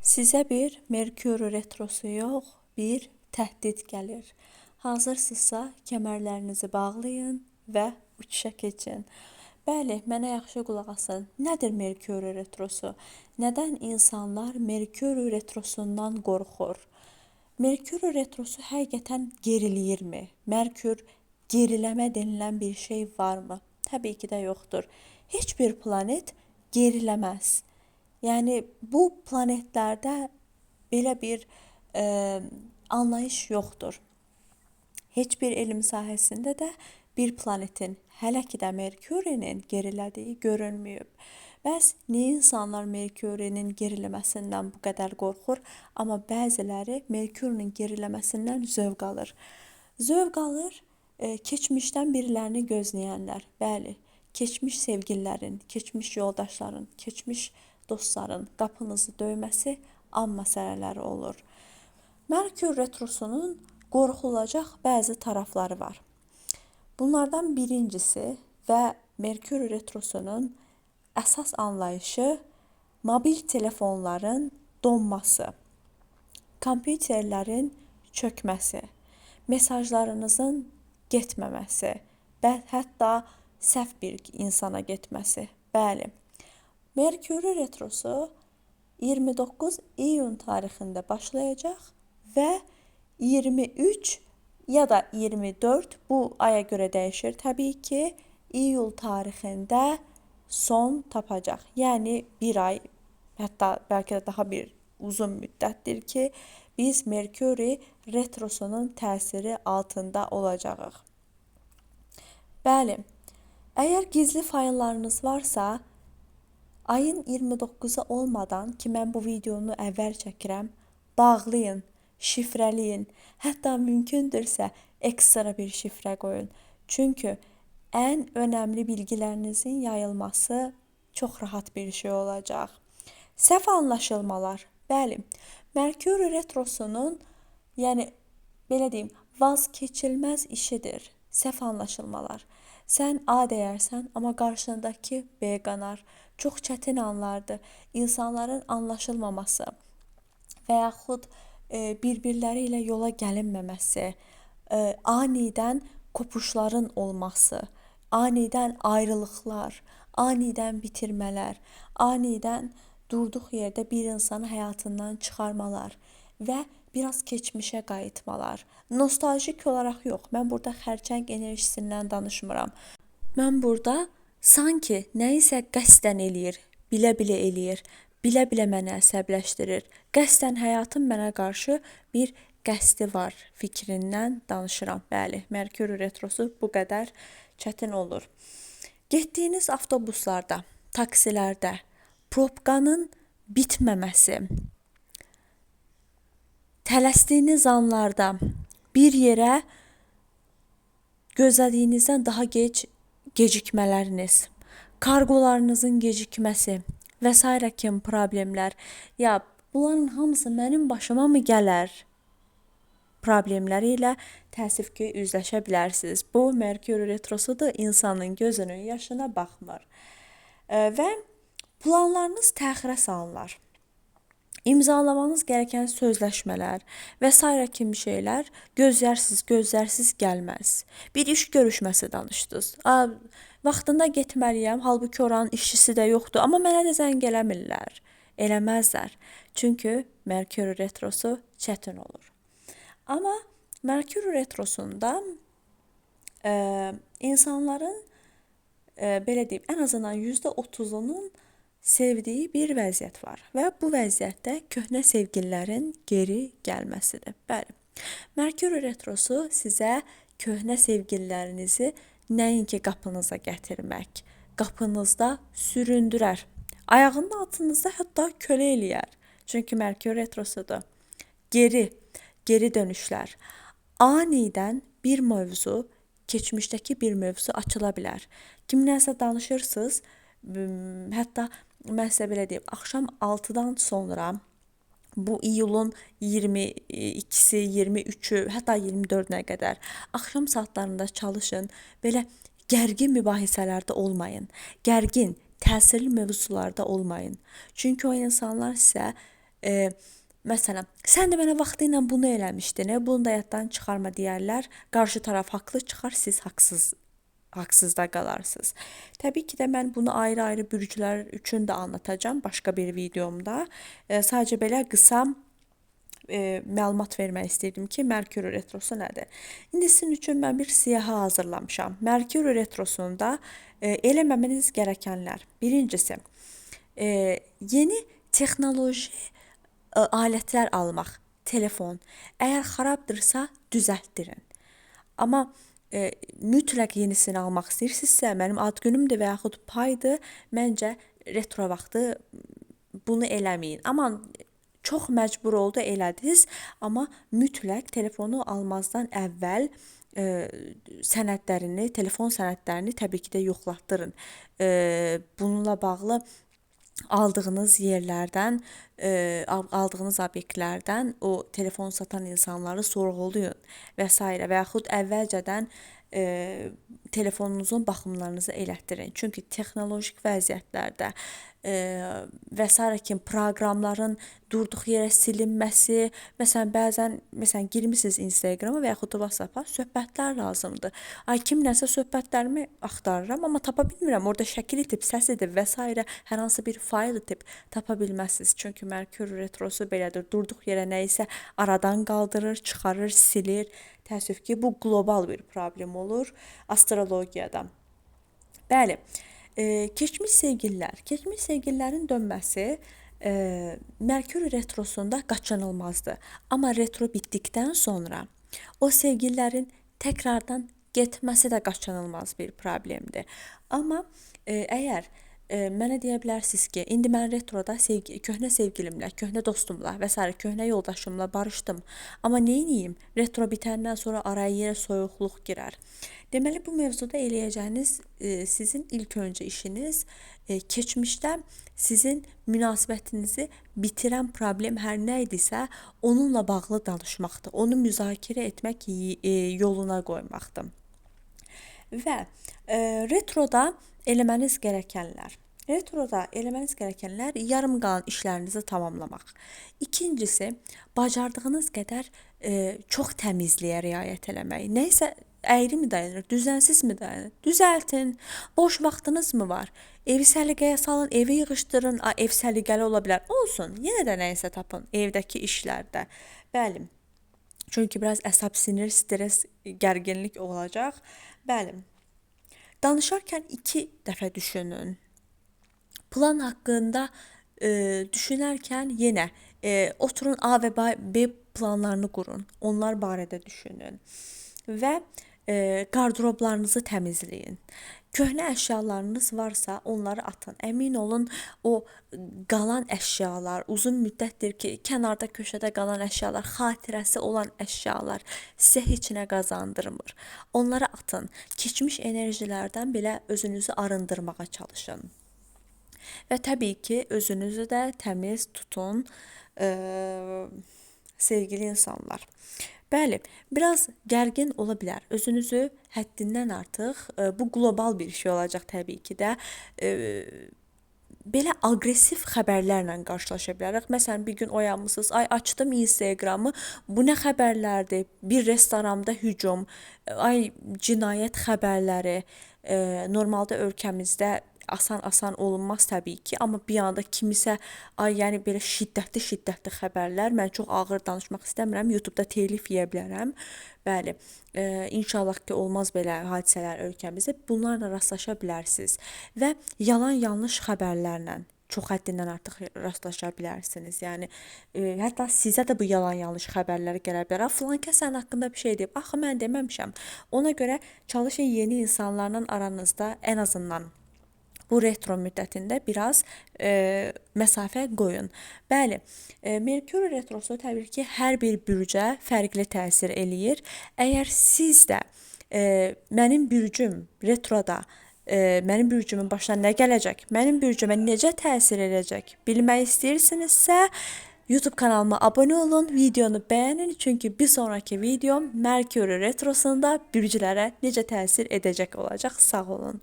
Sizə bir Merkür retrosu yox, bir təhdid gəlir. Hazırsınızsa kəmərlərinizi bağlayın və uçuşa keçin. Bəli, mənə yaxşı qulaq asın. Nədir Merkür retrosu? Nədən insanlar Merkür retrosundan qorxur? Merkür retrosu həqiqətən geriləyirmi? Merkür geriləmə denilən bir şey varmı? Təbii ki də yoxdur. Heç bir planet geriləməz. Yəni bu planetlərdə belə bir anlayış yoxdur. Heç bir elm sahəsində də bir planetin, hələ ki də Merkurinin gerilədiyi görünməyib. Bəs niyə insanlar Merkurinin geriləməsindən bu qədər qorxur, amma bəziləri Merkurinin geriləməsindən zövq alır? Zövq alır keçmişdən birilərini gözləyənlər. Bəli, keçmiş sevgililərin, keçmiş yoldaşların, keçmiş dostların qapınızı döyməsi an məsələləri olur. Merkür retrosunun qorxulacaq bəzi tarafları var. Bunlardan birincisi və Merkür retrosunun əsas anlayışı mobil telefonların donması, kompüterlərin çökməsi, mesajlarınızın getməməsi və hətta səhv bir insana getməsi. Bəli. Merkür retrosu 29 iyun tarixində başlayacaq və 23 ya da 24, bu aya görə dəyişir təbii ki, iyul tarixində son tapacaq. Yəni bir ay, hətta bəlkə də daha bir uzun müddətdir ki, biz Merkür retrosunun təsiri altında olacağıq. Bəli, əgər gizli fayllarınız varsa, ayın 29'u olmadan ki mən bu videonu əvvəl çəkirəm, bağlayın, şifrəliyin, hətta mümkündürsə ekstra bir şifrə qoyun. Çünki ən önəmli bilgilərinizin yayılması çox rahat bir şey olacaq. Səhv anlaşılmalar. Bəli, Merkür retrosunun, yəni belə deyim, vazkeçilməz işidir. Səhv anlaşılmalar. Sən A deyərsən, amma qarşındakı B qanar. Çox çətin anlardır. İnsanların anlaşılmaması və yaxud bir-birləri ilə yola gəlinməməsi, anidən kopuşların olması, anidən ayrılıqlar, anidən bitirmələr, anidən durduq yerdə bir insanı həyatından çıxarmalar və biraz keçmişə qayıtmalar. Nostaljik olaraq yox, mən burada xərçəng enerjisindən danışmıram. Mən burada sanki nəyisə qəsdən eləyir, bilə-bilə eləyir, bilə-bilə məni əsəbləşdirir. Qəsdən həyatın mənə qarşı bir qəsdi var fikrindən danışıram. Bəli, Merkür retrosu bu qədər çətin olur. Getdiyiniz avtobuslarda, taksilərdə probkanın bitməməsi, tələsdiyiniz anlarda bir yerə gözlədiyinizdən daha gecikmələriniz, kargolarınızın gecikməsi və s. kimi problemlər. Ya bunların hamısı mənim başıma mı gələr? Problemləri ilə təəssüf ki, üzləşə bilərsiniz. Bu Merkür retrosudur, insanın gözünün yaşına baxmır. Və planlarınız təxirə salınır. İmzalamanız gereken sözləşmələr və s. kimi şeylər gözlərsiz gəlməz. Bir iş görüşməsi danışdınız. Vaxtında getməliyəm, halbuki oranın işçisi də yoxdur, amma mənə də zəng eləmirlər. Eləməzlər. Çünki Merkür retrosu çətin olur. Amma Merkür retrosunda insanların belə deyim, ən azından %30'unun sevdiği bir vəziyyət var və bu vəziyyətdə köhnə sevgililərin geri gəlməsidir. Bəli. Merkür retrosu sizə köhnə sevgililərinizi nəinki qapınıza gətirmək, qapınızda süründürər. Ayağının altınızda hətta kölə eləyər. Çünki Merkür retrosudur. Geri dönüşlər. Anidən bir mövzu, keçmişdəki bir mövzu açıla bilər. Kimlənsə danışırsınız, hətta mən sizə belə deyim, axşam 6'dan sonra bu iyulun 22'si, 23'ü, hətta 24'üne qədər axşam saatlarında çalışın. Belə gərgin mübahisələrdə olmayın. Gərgin, təsirli mövzularda olmayın. Çünki o insanlar sizə E, Məsələn, sən də mənə vaxtı ilə bunu eləmişdin, bunu da yaddan çıxarma deyərlər. Qarşı tərəf haqlı çıxar, siz haqsızda qalarsınız. Təbii ki də mən bunu ayrı-ayrı bürclər üçün də anlatacağam başqa bir videomda. Sadəcə belə qısa məlumat vermək istəyirdim ki, Merkür retrosu nədir? İndi sizin üçün mən bir siyahı hazırlamışam. Merkür retrosunda eləməməniz gərəkənlər. Birincisi, yeni texnoloji alətlər almaq, telefon. Əgər xarabdırsa düzəltdirin. Amma mütləq yenisini almaq istəyirsinizsə, mənim ad günümdür və yaxud paydır, məncə retro vaxtı bunu eləməyin. Amma çox məcbur oldu elədiniz, amma mütləq telefonu almazdan əvvəl sənədlərini, telefon sənədlərini təbii ki də yoxlatdırın. Bununla bağlı aldığınız yerlərdən, aldığınız obyektlərdən o telefon satan insanları sorğulayın və s. və yaxud əvvəlcədən telefonunuzun baxımlarınızı elətdirin. Çünki texnolojik vəziyyətlərdə və s. kimi proqramların durduq yerə silinməsi, məsələn girmisiniz Instagrama və yaxud da WhatsApp-a, söhbətlər lazımdır. Ay kimləsə söhbətlərimi axtarıram, amma tapa bilmirəm. Orada şəkil itib, səs itib və s. hər hansı bir fayl itib tapa bilməzsiniz. Çünki Merkür retrosu belədir. Durduq yerə nə isə aradan qaldırır, çıxarır, silir. Təəssüf ki, bu qlobal bir problem olur astrologiyada. Bəli, keçmiş sevgililərin dönməsi Merkür retrosunda qaçınılmazdır. Amma retro bitdikdən sonra o sevgililərin təkrardan getməsi də qaçınılmaz bir problemdir. Amma əgər mənə deyə bilərsiniz ki, indi mən retroda köhnə sevgilimlə, köhnə dostumla və s. köhnə yoldaşımla barışdım. Amma neyniyim? Retro bitəndən sonra araya yenə soyuqluq girər. Deməli, bu mövzuda eləyəcəyiniz sizin ilk öncə işiniz keçmişdə sizin münasibətinizi bitirən problem hər nə idisə, onunla bağlı danışmaqdır. Onu müzakirə etmək yoluna qoymaqdır. Və retroda eləməniz gərəkənlər. Yarım qalan işlərinizi tamamlamaq. İkincisi, bacardığınız qədər çox təmizliyə riayət eləmək. Nəysə əyri mi dayanır, düzənsiz mi dayanır? Düzəltin. Boş vaxtınız mı var? Evi səliqəyə salın, evi yığışdırın. Ev səliqəli ola bilər. Olsun, yenə də nəysə tapın evdəki işlərdə. Bəli. Çünki biraz əsəb, sinir, stres, gərginlik olacaq. Bəli. Danışarkən 2 dəfə düşünün. Plan haqqında düşünərkən yenə oturun A və B planlarını qurun. Onlar barədə düşünün. Və qardıroblarınızı təmizləyin. Köhnə əşyalarınız varsa onları atın. Əmin olun o qalan əşyalar, uzun müddətdir ki, kənarda köşədə qalan əşyalar, xatirəsi olan əşyalar sizə heç nə qazandırmır. Onları atın. Keçmiş enerjilərdən belə özünüzü arındırmağa çalışın. Və təbii ki, özünüzü də təmiz tutun, sevgili insanlar. Bəli, biraz gərgin ola bilər. Özünüzü həddindən artıq, bu qlobal bir şey olacaq təbii ki də, belə aqressiv xəbərlərlə qarşılaşa bilərik. Məsələn, bir gün oyanmısınız, ay açdım Instagramı, bu nə xəbərlərdir? Bir restoranda hücum, ay cinayət xəbərləri. Normalda ölkəmizdə asan olunmaz təbii ki, amma bir anda kimisə yəni belə şiddətli xəbərlər, mən çox ağır danışmaq istəmirəm, YouTube-da telif yeyə bilərəm. Bəli, inşallah ki, olmaz belə hadisələr ölkəmizdə. Bunlarla rastlaşa bilərsiniz və yalan yanlış xəbərlərlə çox həddindən artıq rastlaşa bilərsiniz. Yəni hətta sizə də bu yalan yanlış xəbərlər gələ bilər. Filan kəs sənin haqqında bir şey deyib. Axı mən deməmişəm. Ona görə çalışın yeni insanlarla aranızda ən azından bu retro müddətində biraz məsafə qoyun. Bəli, Merkür retrosu təbii ki, hər bir bürcə fərqli təsir eləyir. Əgər siz də mənim bürcüm retroda, mənim bürcümün başına nə gələcək, mənim bürcümə necə təsir edəcək bilmək istəyirsinizsə, YouTube kanalıma abunə olun, videonu bəyənin. Çünki bir sonraki videom Merkür retrosunda bürcülərə necə təsir edəcək olacaq. Sağ olun.